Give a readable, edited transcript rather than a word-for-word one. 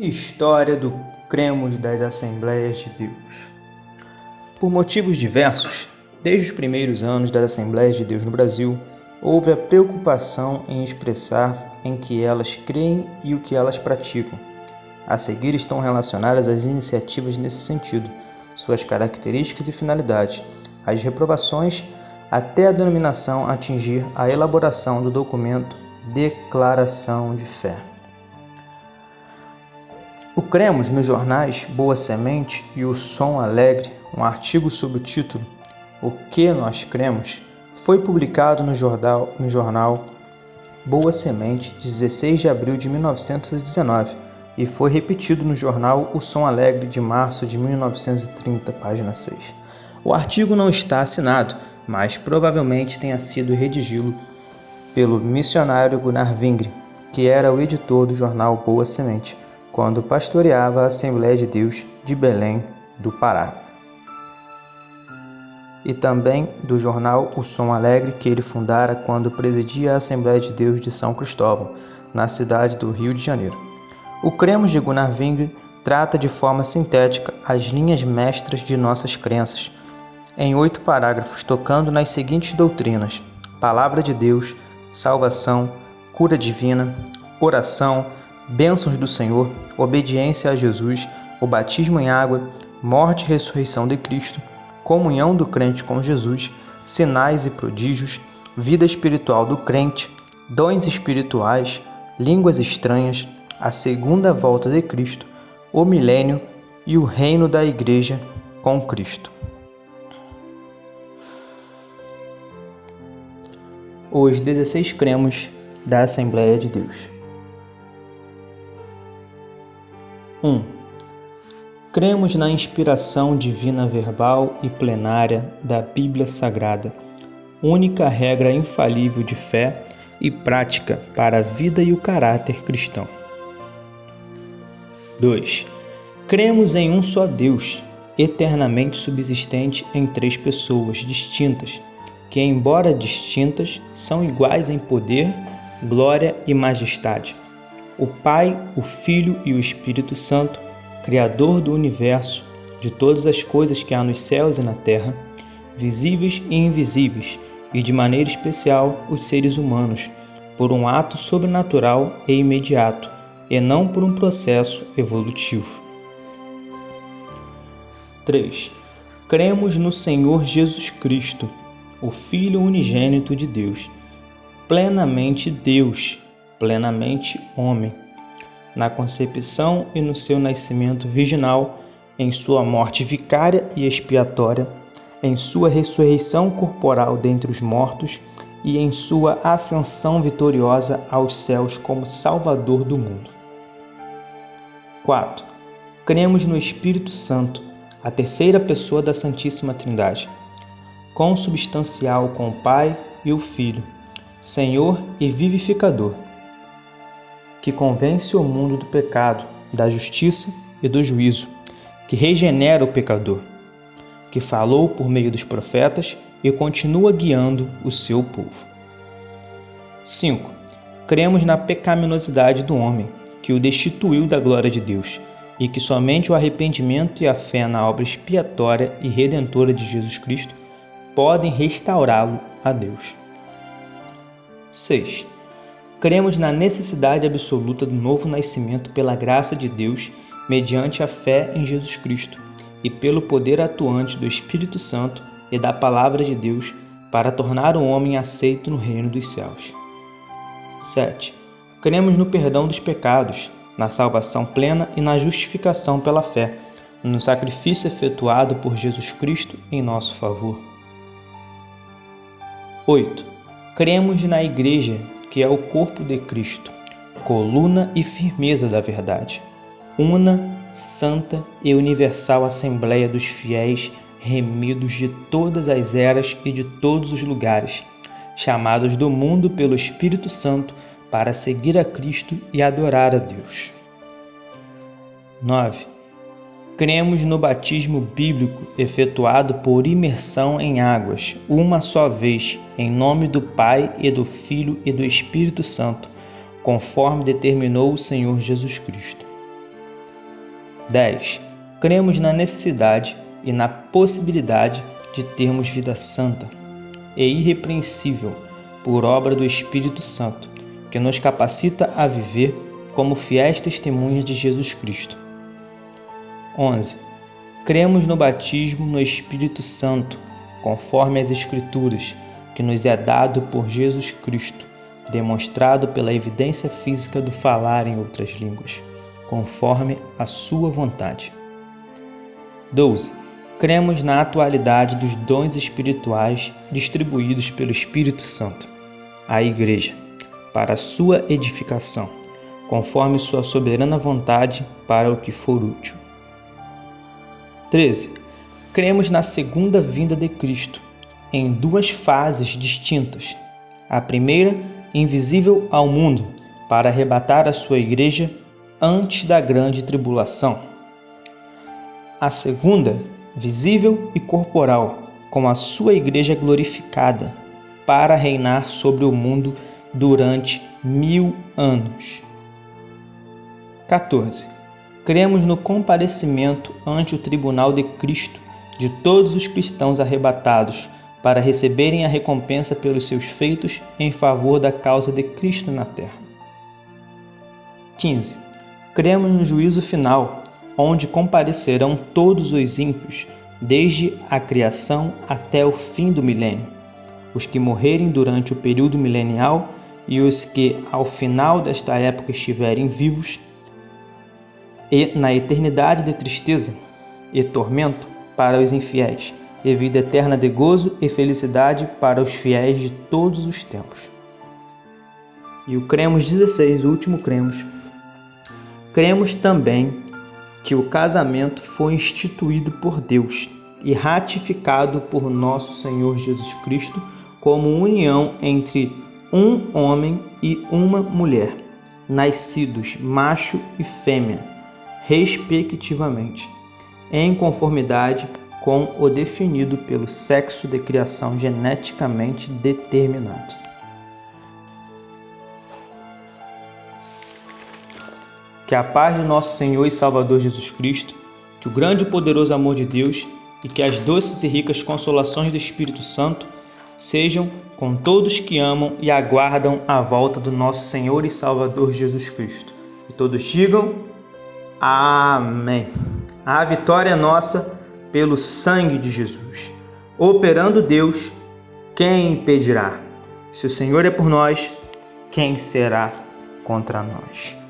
História do Cremos das Assembleias de Deus. Por motivos diversos, desde os primeiros anos das Assembleias de Deus no Brasil, houve a preocupação em expressar em que elas creem e o que elas praticam. A seguir estão relacionadas as iniciativas nesse sentido, suas características e finalidades, as reprovações, até a denominação atingir a elaboração do documento Declaração de Fé. O Cremos nos jornais Boa Semente e O Som Alegre, um artigo sob o título O que nós cremos, foi publicado no jornal Boa Semente, 16 de abril de 1919, e foi repetido no jornal O Som Alegre, de março de 1930, página 6. O artigo não está assinado, mas provavelmente tenha sido redigido pelo missionário Gunnar Vingre, que era o editor do jornal Boa Semente, quando pastoreava a Assembleia de Deus de Belém do Pará. E também do jornal O Som Alegre, que ele fundara quando presidia a Assembleia de Deus de São Cristóvão, na cidade do Rio de Janeiro. O Cremos de Gunnar Vingre trata de forma sintética as linhas mestras de nossas crenças, em 8 parágrafos, tocando nas seguintes doutrinas: Palavra de Deus, salvação, cura divina, oração, bênçãos do Senhor, obediência a Jesus, o batismo em água, morte e ressurreição de Cristo, comunhão do crente com Jesus, sinais e prodígios, vida espiritual do crente, dons espirituais, línguas estranhas, a segunda volta de Cristo, o milênio e o reino da Igreja com Cristo. Os 16 cremos da Assembleia de Deus. 1. Cremos na inspiração divina verbal e plenária da Bíblia Sagrada, única regra infalível de fé e prática para a vida e o caráter cristão. 2. Cremos em um só Deus, eternamente subsistente em 3 pessoas distintas, que, embora distintas, são iguais em poder, glória e majestade. O Pai, o Filho e o Espírito Santo, Criador do universo, de todas as coisas que há nos céus e na terra, visíveis e invisíveis, e de maneira especial os seres humanos, por um ato sobrenatural e imediato, e não por um processo evolutivo. 3. Cremos no Senhor Jesus Cristo, o Filho unigênito de Deus, plenamente homem, na concepção e no seu nascimento virginal, em sua morte vicária e expiatória, em sua ressurreição corporal dentre os mortos e em sua ascensão vitoriosa aos céus como Salvador do mundo. 4. Cremos no Espírito Santo, a terceira pessoa da Santíssima Trindade, consubstancial com o Pai e o Filho, Senhor e vivificador, que convence o mundo do pecado, da justiça e do juízo, que regenera o pecador, que falou por meio dos profetas e continua guiando o seu povo. 5. Cremos na pecaminosidade do homem, que o destituiu da glória de Deus, e que somente o arrependimento e a fé na obra expiatória e redentora de Jesus Cristo podem restaurá-lo a Deus. 6. Cremos na necessidade absoluta do novo nascimento pela graça de Deus, mediante a fé em Jesus Cristo, e pelo poder atuante do Espírito Santo e da Palavra de Deus para tornar o homem aceito no reino dos céus. 7. Cremos no perdão dos pecados, na salvação plena e na justificação pela fé, no sacrifício efetuado por Jesus Cristo em nosso favor. 8. Cremos na Igreja, que é o corpo de Cristo, coluna e firmeza da verdade, una, santa e universal Assembleia dos fiéis remidos de todas as eras e de todos os lugares, chamados do mundo pelo Espírito Santo para seguir a Cristo e adorar a Deus. 9. Cremos no batismo bíblico efetuado por imersão em águas, uma só vez, em nome do Pai e do Filho e do Espírito Santo, conforme determinou o Senhor Jesus Cristo. 10. Cremos na necessidade e na possibilidade de termos vida santa e irrepreensível por obra do Espírito Santo, que nos capacita a viver como fiéis testemunhas de Jesus Cristo. 11. Cremos no batismo no Espírito Santo, conforme as Escrituras, que nos é dado por Jesus Cristo, demonstrado pela evidência física do falar em outras línguas, conforme a sua vontade. 12. Cremos na atualidade dos dons espirituais distribuídos pelo Espírito Santo à Igreja, para a sua edificação, conforme sua soberana vontade para o que for útil. 13. Cremos na segunda vinda de Cristo, em duas fases distintas. A primeira, invisível ao mundo, para arrebatar a sua igreja antes da grande tribulação. A segunda, visível e corporal, com a sua igreja glorificada, para reinar sobre o mundo durante 1000 anos. 14. Cremos no comparecimento ante o tribunal de Cristo de todos os cristãos arrebatados, para receberem a recompensa pelos seus feitos em favor da causa de Cristo na terra. 15. Cremos no juízo final, onde comparecerão todos os ímpios, desde a criação até o fim do milênio, os que morrerem durante o período milenial e os que, ao final desta época, estiverem vivos, e na eternidade de tristeza e tormento para os infiéis, e vida eterna de gozo e felicidade para os fiéis de todos os tempos. E o cremos 16, o último cremos. Cremos também que o casamento foi instituído por Deus e ratificado por nosso Senhor Jesus Cristo como união entre um homem e uma mulher, nascidos macho e fêmea, respectivamente, em conformidade com o definido pelo sexo de criação geneticamente determinado. Que a paz de nosso Senhor e Salvador Jesus Cristo, que o grande e poderoso amor de Deus e que as doces e ricas consolações do Espírito Santo sejam com todos que amam e aguardam a volta do nosso Senhor e Salvador Jesus Cristo. E todos digam amém. A vitória é nossa pelo sangue de Jesus. Operando Deus, quem impedirá? Se o Senhor é por nós, quem será contra nós?